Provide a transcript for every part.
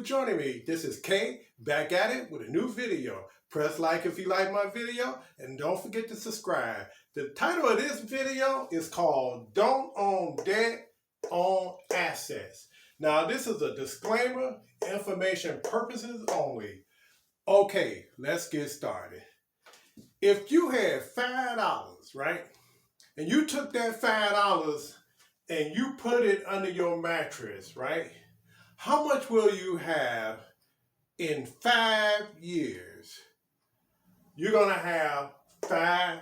for joining me. This is Kay, back at it with a new video. Press like if you like my video, and don't forget to subscribe. The title of this video is called Don't Own Debt, Own Assets. Now, this is a disclaimer, information purposes only. Okay, let's get started. If you had $5, right, and you took that $5 and you put it under your mattress, right, how much will you have in 5 years? You're going to have $5.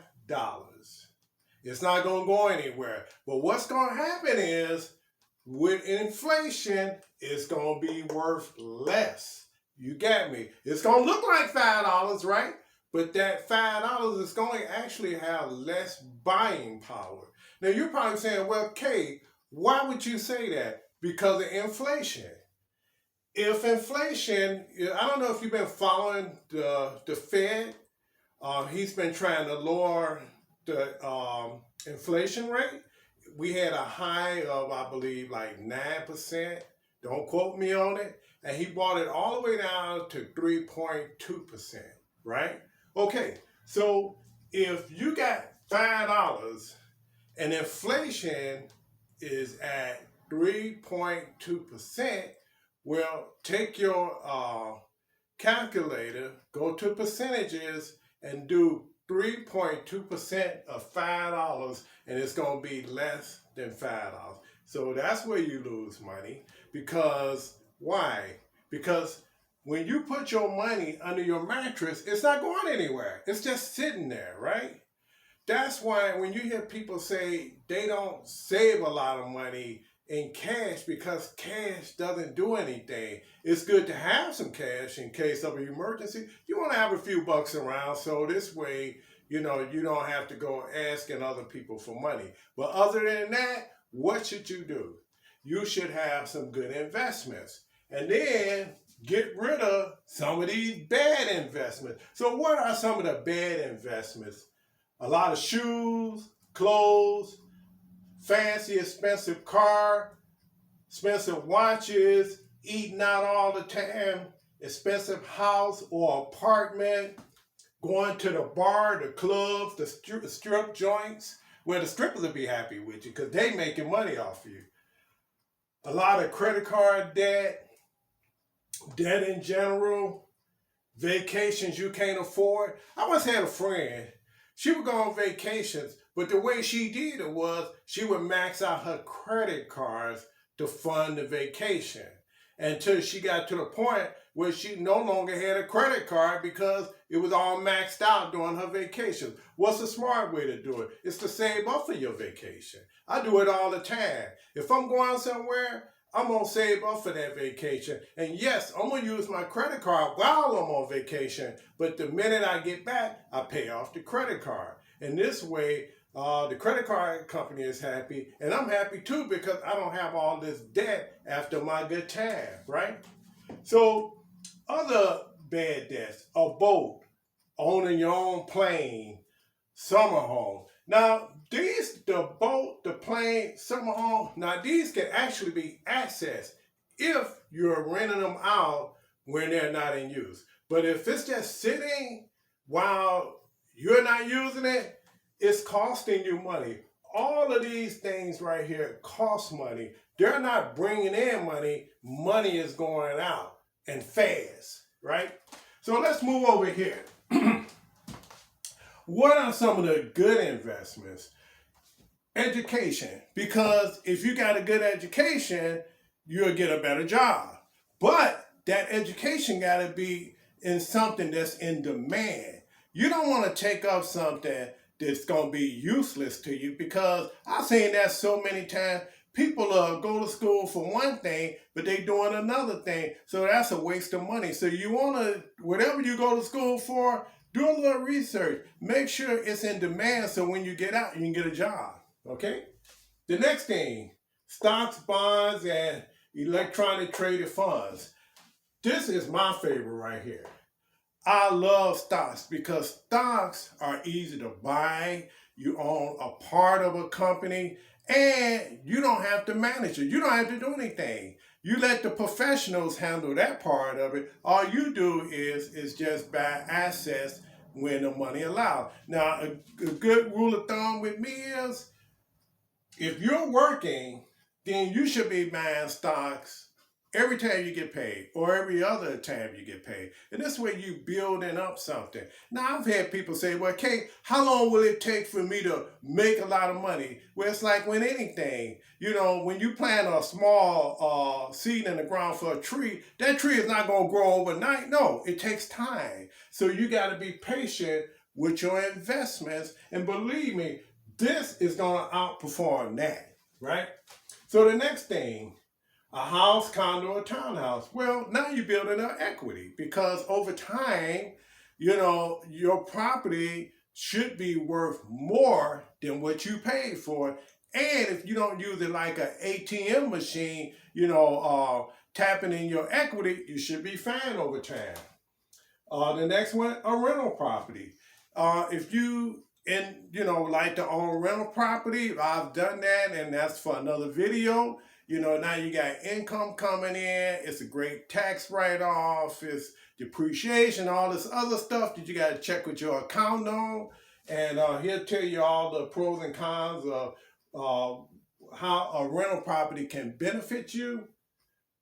It's not going to go anywhere. But what's going to happen is, with inflation, it's going to be worth less. You got me? It's going to look like $5, right? But that $5 is going to actually have less buying power. Now, you're probably saying, well, Kay, why would you say that? Because of inflation. If inflation, I don't know if you've been following the Fed. He's been trying to lower the inflation rate. We had a high of, I believe, like 9%. Don't quote me on it. And he brought it all the way down to 3.2%, right? Okay, so if you got $5 and inflation is at 3.2%, well, take your calculator, go to percentages, and do 3.2% of $5, and it's going to be less than $5. So that's where you lose money. Because why? Because when you put your money under your mattress, it's not going anywhere. It's just sitting there, right? That's why when you hear people say they don't save a lot of money in cash because cash doesn't do anything. It's good to have some cash in case of an emergency. You want to have a few bucks around, so this way, you don't have to go asking other people for money. But other than that, what should you do? You should have some good investments. And then get rid of some of these bad investments. So what are some of the bad investments? A lot of shoes, clothes, fancy, expensive car, expensive watches, eating out all the time, expensive house or apartment, going to the bar, the clubs, the strip joints, where the strippers will be happy with you because they making money off you. A lot of credit card debt in general, vacations you can't afford. I once had a friend. She would go on vacations, but the way she did it was she would max out her credit cards to fund the vacation until she got to the point where she no longer had a credit card because it was all maxed out during her vacation. What's the smart way to do it? It's to save up for your vacation. I do it all the time. If I'm going somewhere, I'm going to save up for that vacation. And yes, I'm going to use my credit card while I'm on vacation, but the minute I get back, I pay off the credit card. And this way, the credit card company is happy, and I'm happy too because I don't have all this debt after my good time, right? So, other bad debts, a boat, owning your own plane, summer home. Now, the boat, the plane, summer home, now these can actually be accessed if you're renting them out when they're not in use. But if it's just sitting while you're not using it, it's costing you money. All of these things right here cost money. They're not bringing in money. Money is going out, and fast, right? So let's move over here. What are some of the good investments? Education, because if you got a good education, you'll get a better job. But that education got to be in something that's in demand. You don't want to take up something that's going to be useless to you, because I've seen that so many times. People go to school for one thing, but they doing another thing. So that's a waste of money. So you want to, whatever you go to school for, do a little research. Make sure it's in demand so when you get out, you can get a job. Okay? The next thing, stocks, bonds, and electronic traded funds. This is my favorite right here. I love stocks because stocks are easy to buy. You own a part of a company and you don't have to manage it. You don't have to do anything. You let the professionals handle that part of it. All you do is just buy assets when the money allows. Now, a good rule of thumb with me is if you're working, then you should be buying stocks every time you get paid or every other time you get paid. And this way you building up something. Now, I've had people say, well, Kate, how long will it take for me to make a lot of money? Well, it's like with anything. You know, when you plant a small seed in the ground for a tree, that tree is not going to grow overnight. No, it takes time. So you got to be patient with your investments. And believe me, this is going to outperform that, right? So the next thing, a house, condo, or townhouse. Well, now you're building up equity because over time, you know, your property should be worth more than what you paid for. And if you don't use it like an ATM machine, you know, tapping in your equity, you should be fine over time. The next one, a rental property. If you like to own rental property, I've done that, and that's for another video. You know, now you got income coming in. It's a great tax write-off. It's depreciation, all this other stuff that you got to check with your accountant on. And he'll tell you all the pros and cons of how a rental property can benefit you.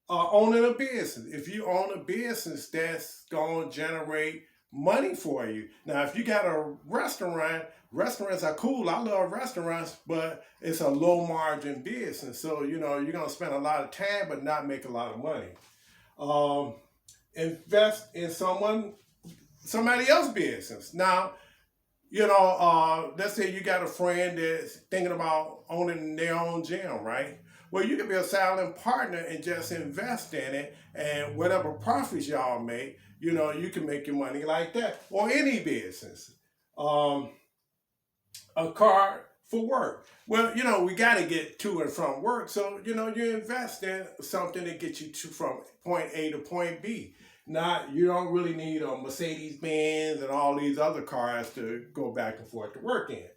Owning a business. If you own a business, that's going to generate money for you. Now, if you got a restaurant, restaurants are cool. I love restaurants, but it's a low margin business. So, you know, you're going to spend a lot of time, but not make a lot of money. Invest in somebody else's business. Now, you know, let's say you got a friend that's thinking about owning their own gym, right? Well, you can be a silent partner and just invest in it, and whatever profits y'all make, you know, you can make your money like that. Or any business. A car for work. Well, you know, we got to get to and from work, so, you know, you invest in something that gets you from point A to point B. You don't really need a Mercedes-Benz and all these other cars to go back and forth to work in.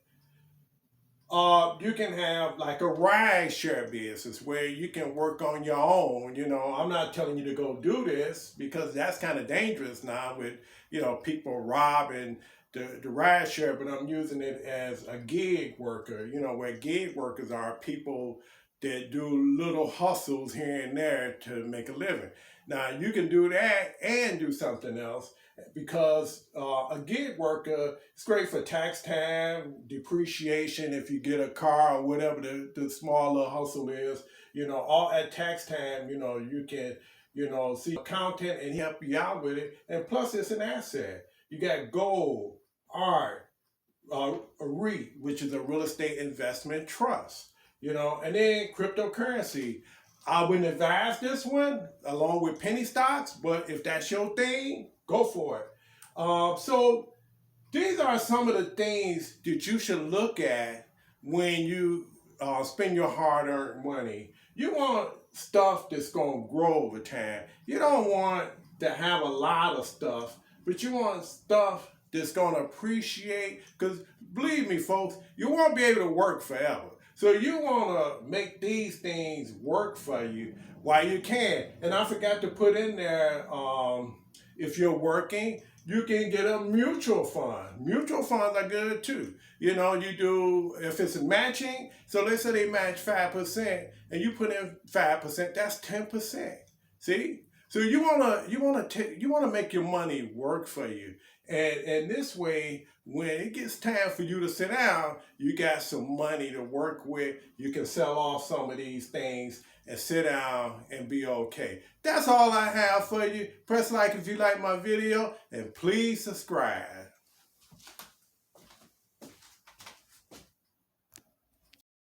You can have like a ride share business where you can work on your own. You know, I'm not telling you to go do this because that's kind of dangerous now with, you know, people robbing the ride share, but I'm using it as a gig worker, you know, where gig workers are people that do little hustles here and there to make a living. Now, you can do that and do something else because a gig worker is great for tax time, depreciation if you get a car or whatever the small little hustle is. You know, all at tax time, you know, you can, you know, see accountant and help you out with it. And plus, it's an asset. You got gold, art, a REIT, which is a real estate investment trust, you know, and then cryptocurrency. I wouldn't advise this one along with penny stocks, but if that's your thing, go for it. So these are some of the things that you should look at when you spend your hard-earned money. You want stuff that's going to grow over time. You don't want to have a lot of stuff, but you want stuff that's going to appreciate, because believe me, folks, you won't be able to work forever. So you want to make these things work for you while you can. And I forgot to put in there, if you're working, you can get a mutual fund. Mutual funds are good too. You know, you do, if it's matching, so let's say they match 5% and you put in 5%, that's 10%. See? So you wanna make your money work for you. And this way, when it gets time for you to sit down, you got some money to work with. You can sell off some of these things and sit down and be okay. That's all I have for you. Press like if you like my video, and please subscribe.